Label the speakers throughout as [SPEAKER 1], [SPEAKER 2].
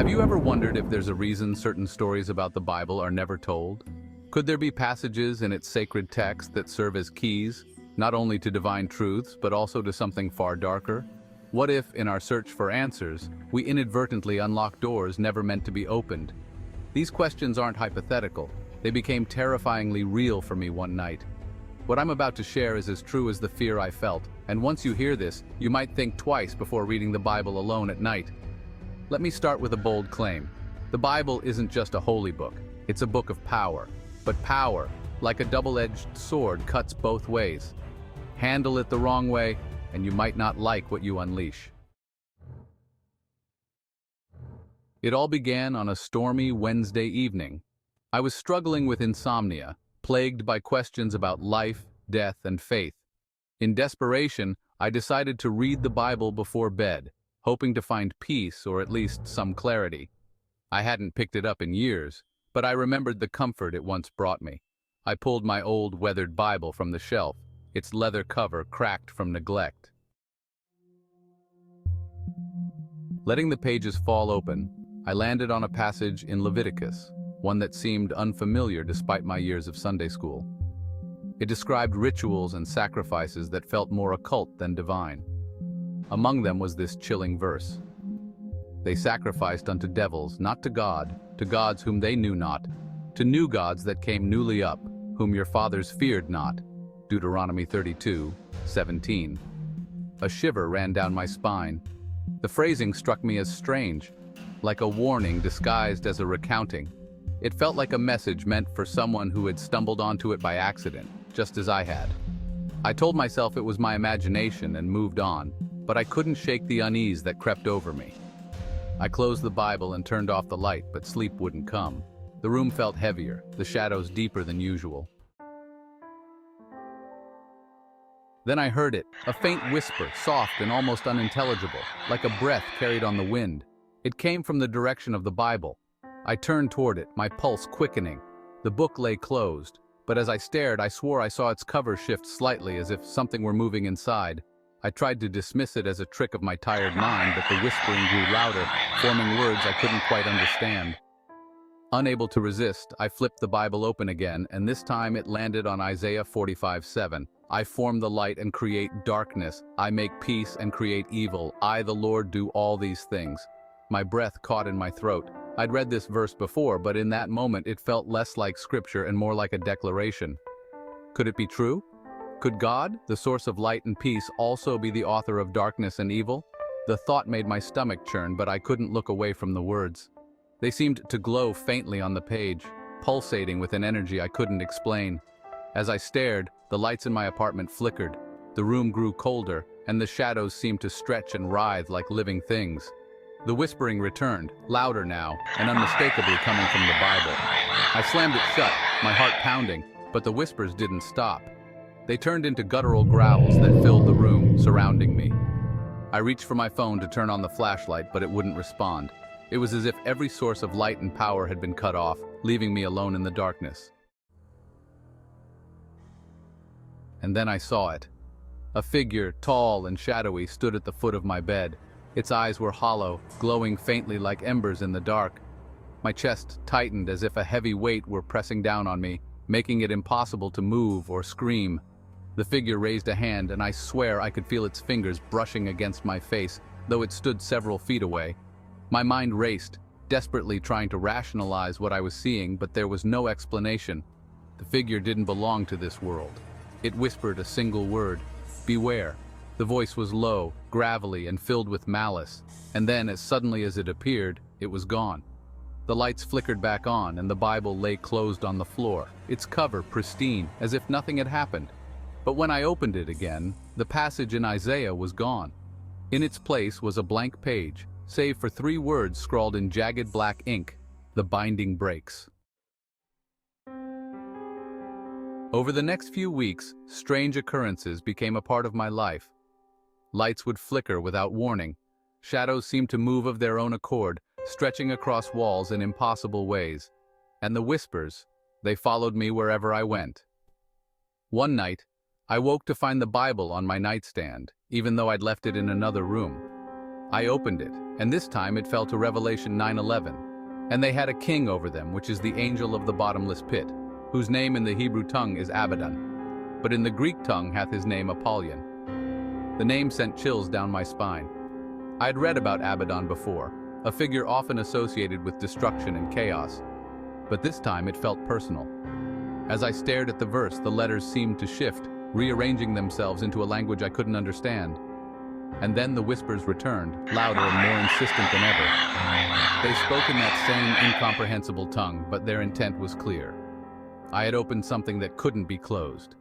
[SPEAKER 1] Have you ever wondered if there's a reason certain stories about the Bible are never told? Could there be passages in its sacred text that serve as keys, not only to divine truths, but also to something far darker? What if, in our search for answers, we inadvertently unlock doors never meant to be opened? These questions aren't hypothetical. They became terrifyingly real for me one night. What I'm about to share is as true as the fear I felt, and once you hear this, you might think twice before reading the Bible alone at night. Let me start with a bold claim. The Bible isn't just a holy book, it's a book of power. But power, like a double-edged sword, cuts both ways. Handle it the wrong way, and you might not like what you unleash. It all began on a stormy Wednesday evening. I was struggling with insomnia, plagued by questions about life, death, and faith. In desperation, I decided to read the Bible before bed, hoping to find peace or at least some clarity. I hadn't picked it up in years, but I remembered the comfort it once brought me. I pulled my old weathered Bible from the shelf, its leather cover cracked from neglect. Letting the pages fall open, I landed on a passage in Leviticus, one that seemed unfamiliar despite my years of Sunday school. It described rituals and sacrifices that felt more occult than divine. Among them was this chilling verse. They sacrificed unto devils, not to God, to gods whom they knew not, to new gods that came newly up, whom your fathers feared not. Deuteronomy 32:17. A shiver ran down my spine. The phrasing struck me as strange, like a warning disguised as a recounting. It felt like a message meant for someone who had stumbled onto it by accident, just as I had. I told myself it was my imagination and moved on, but I couldn't shake the unease that crept over me. I closed the Bible and turned off the light, but sleep wouldn't come. The room felt heavier, the shadows deeper than usual. Then I heard it, a faint whisper, soft and almost unintelligible, like a breath carried on the wind. It came from the direction of the Bible. I turned toward it, my pulse quickening. The book lay closed, but as I stared, I swore I saw its cover shift slightly as if something were moving inside. I tried to dismiss it as a trick of my tired mind, but the whispering grew louder, forming words I couldn't quite understand. Unable to resist, I flipped the Bible open again, and this time it landed on Isaiah 45:7. I form the light and create darkness. I make peace and create evil. I, the Lord, do all these things. My breath caught in my throat. I'd read this verse before, but in that moment it felt less like scripture and more like a declaration. Could it be true? Could God, the source of light and peace, also be the author of darkness and evil? The thought made my stomach churn, but I couldn't look away from the words. They seemed to glow faintly on the page, pulsating with an energy I couldn't explain. As I stared, the lights in my apartment flickered. The room grew colder, and the shadows seemed to stretch and writhe like living things. The whispering returned, louder now, and unmistakably coming from the Bible. I slammed it shut, my heart pounding, but the whispers didn't stop. They turned into guttural growls that filled the room, surrounding me. I reached for my phone to turn on the flashlight, but it wouldn't respond. It was as if every source of light and power had been cut off, leaving me alone in the darkness. And then I saw it. A figure, tall and shadowy, stood at the foot of my bed. Its eyes were hollow, glowing faintly like embers in the dark. My chest tightened as if a heavy weight were pressing down on me, making it impossible to move or scream. The figure raised a hand, and I swear I could feel its fingers brushing against my face, though it stood several feet away. My mind raced, desperately trying to rationalize what I was seeing, but there was no explanation. The figure didn't belong to this world. It whispered a single word: beware. The voice was low, gravelly, and filled with malice, and then, as suddenly as it appeared, it was gone. The lights flickered back on, and the Bible lay closed on the floor, its cover pristine, as if nothing had happened. But when I opened it again, the passage in Isaiah was gone. In its place was a blank page, save for 3 words scrawled in jagged black ink: the binding breaks. Over the next few weeks, strange occurrences became a part of my life. Lights would flicker without warning. Shadows seemed to move of their own accord, stretching across walls in impossible ways. And the whispers, they followed me wherever I went. One night, I woke to find the Bible on my nightstand, even though I'd left it in another room. I opened it, and this time it fell to Revelation 9:11. And they had a king over them, which is the angel of the bottomless pit, whose name in the Hebrew tongue is Abaddon, but in the Greek tongue hath his name Apollyon. The name sent chills down my spine. I had read about Abaddon before, a figure often associated with destruction and chaos, but this time it felt personal. As I stared at the verse, the letters seemed to shift, rearranging themselves into a language I couldn't understand. And then the whispers returned, louder and more insistent than ever. They spoke in that same incomprehensible tongue, but their intent was clear. I had opened something that couldn't be closed.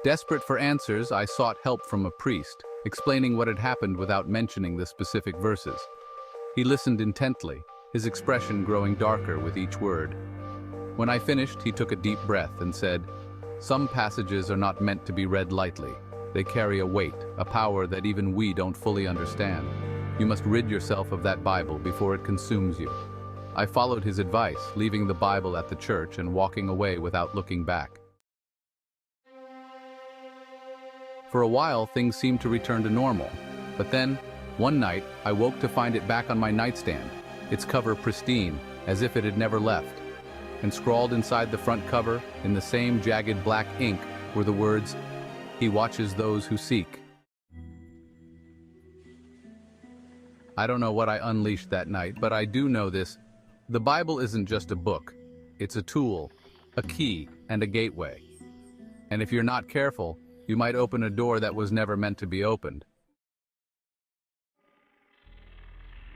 [SPEAKER 1] Desperate for answers, I sought help from a priest, explaining what had happened without mentioning the specific verses. He listened intently, his expression growing darker with each word. When I finished, he took a deep breath and said, "Some passages are not meant to be read lightly. They carry a weight, a power that even we don't fully understand. You must rid yourself of that Bible before it consumes you." I followed his advice, leaving the Bible at the church and walking away without looking back. For a while, things seemed to return to normal. But then, one night, I woke to find it back on my nightstand, its cover pristine, as if it had never left. And scrawled inside the front cover, in the same jagged black ink, were the words, "He watches those who seek." I don't know what I unleashed that night, but I do know this. The Bible isn't just a book. It's a tool, a key, and a gateway. And if you're not careful, you might open a door that was never meant to be opened.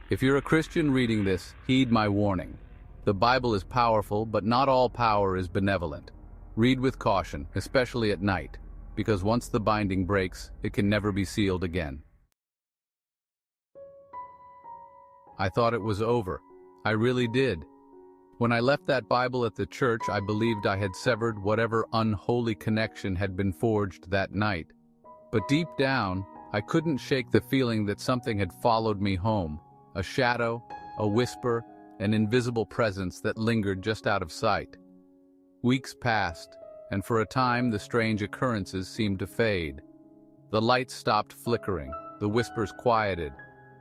[SPEAKER 1] If you're a Christian reading this, heed my warning. The Bible is powerful, but not all power is benevolent. Read with caution, especially at night, because once the binding breaks, it can never be sealed again. I thought it was over. I really did. When I left that Bible at the church, I believed I had severed whatever unholy connection had been forged that night. But deep down, I couldn't shake the feeling that something had followed me home. A shadow, a whisper, an invisible presence that lingered just out of sight. Weeks passed, and for a time the strange occurrences seemed to fade. The lights stopped flickering, the whispers quieted,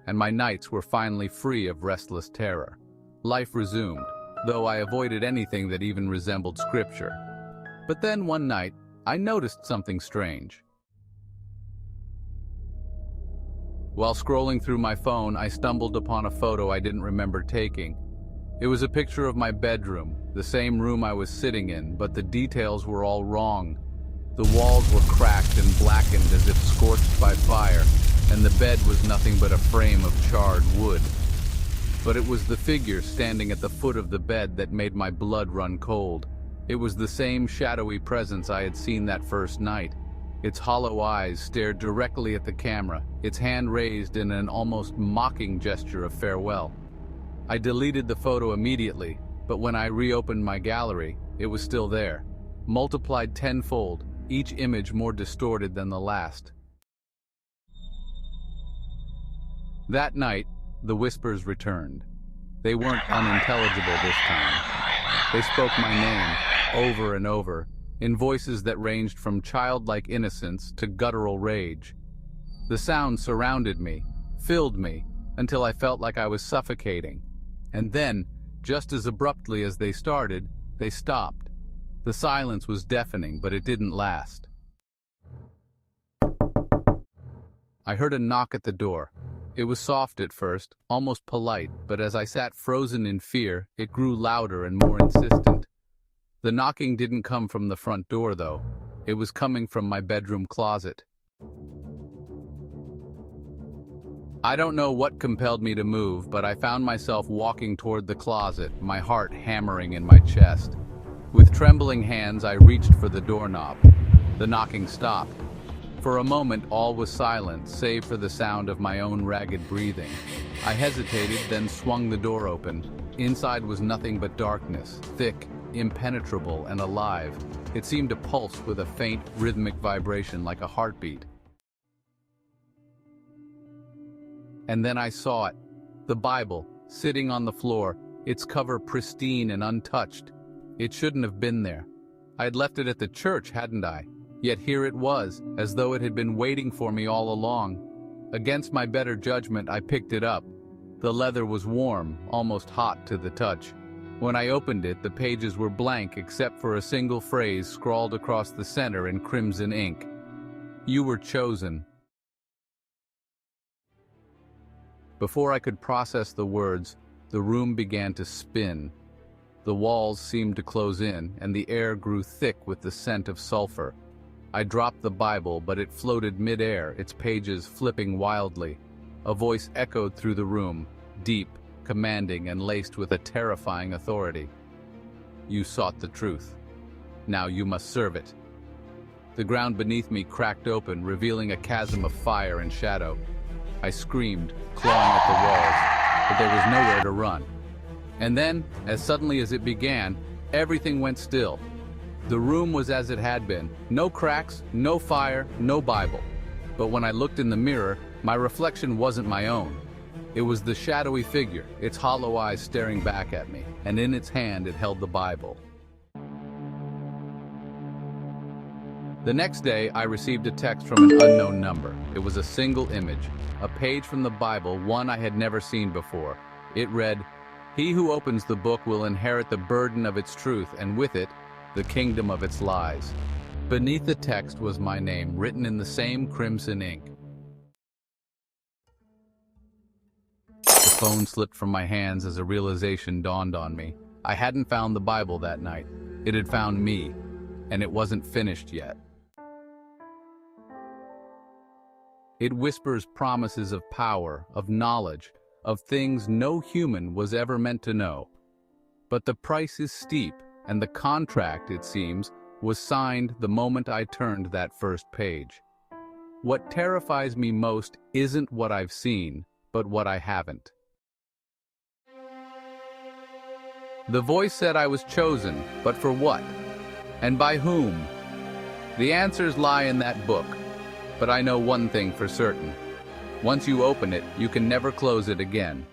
[SPEAKER 1] and my nights were finally free of restless terror. Life resumed, though I avoided anything that even resembled scripture. But then one night, I noticed something strange. While scrolling through my phone, I stumbled upon a photo I didn't remember taking. It was a picture of my bedroom, the same room I was sitting in, but the details were all wrong. The walls were cracked and blackened as if scorched by fire, and the bed was nothing but a frame of charred wood. But it was the figure standing at the foot of the bed that made my blood run cold. It was the same shadowy presence I had seen that first night. Its hollow eyes stared directly at the camera, its hand raised in an almost mocking gesture of farewell. I deleted the photo immediately, but when I reopened my gallery, it was still there, multiplied tenfold, each image more distorted than the last. That night, the whispers returned. They weren't unintelligible this time. They spoke my name, over and over, in voices that ranged from childlike innocence to guttural rage. The sound surrounded me, filled me, until I felt like I was suffocating. And then, just as abruptly as they started, they stopped. The silence was deafening, but it didn't last. I heard a knock at the door. It was soft at first, almost polite, but as I sat frozen in fear, it grew louder and more insistent. The knocking didn't come from the front door, though. It was coming from my bedroom closet. I don't know what compelled me to move, but I found myself walking toward the closet, my heart hammering in my chest. With trembling hands, I reached for the doorknob. The knocking stopped. For a moment, all was silent, save for the sound of my own ragged breathing. I hesitated, then swung the door open. Inside was nothing but darkness, thick, impenetrable, and alive. It seemed to pulse with a faint, rhythmic vibration like a heartbeat. And then I saw it. The Bible, sitting on the floor, its cover pristine and untouched. It shouldn't have been there. I had left it at the church, hadn't I? Yet here it was, as though it had been waiting for me all along. Against my better judgment, I picked it up. The leather was warm, almost hot to the touch. When I opened it, the pages were blank except for a single phrase scrawled across the center in crimson ink. You were chosen. Before I could process the words, the room began to spin. The walls seemed to close in, and the air grew thick with the scent of sulfur. I dropped the Bible, but it floated mid-air, its pages flipping wildly. A voice echoed through the room, deep, commanding, and laced with a terrifying authority. You sought the truth. Now you must serve it. The ground beneath me cracked open, revealing a chasm of fire and shadow. I screamed, clawing at the walls, but there was nowhere to run. And then, as suddenly as it began, everything went still. The room was as it had been. No cracks, no fire, no Bible. But when I looked in the mirror, my reflection wasn't my own. It was the shadowy figure, its hollow eyes staring back at me, and in its hand it held the Bible. The next day, I received a text from an unknown number. It was a single image, a page from the Bible, one I had never seen before. It read, "He who opens the book will inherit the burden of its truth, and with it, the kingdom of its lies." Beneath the text was my name, written in the same crimson ink. The phone slipped from my hands as a realization dawned on me. I hadn't found the Bible that night. It had found me, and it wasn't finished yet. It whispers promises of power, of knowledge, of things no human was ever meant to know. But the price is steep, and the contract, it seems, was signed the moment I turned that first page. What terrifies me most isn't what I've seen, but what I haven't. The voice said I was chosen, but for what? And by whom? The answers lie in that book, but I know one thing for certain. Once you open it, you can never close it again.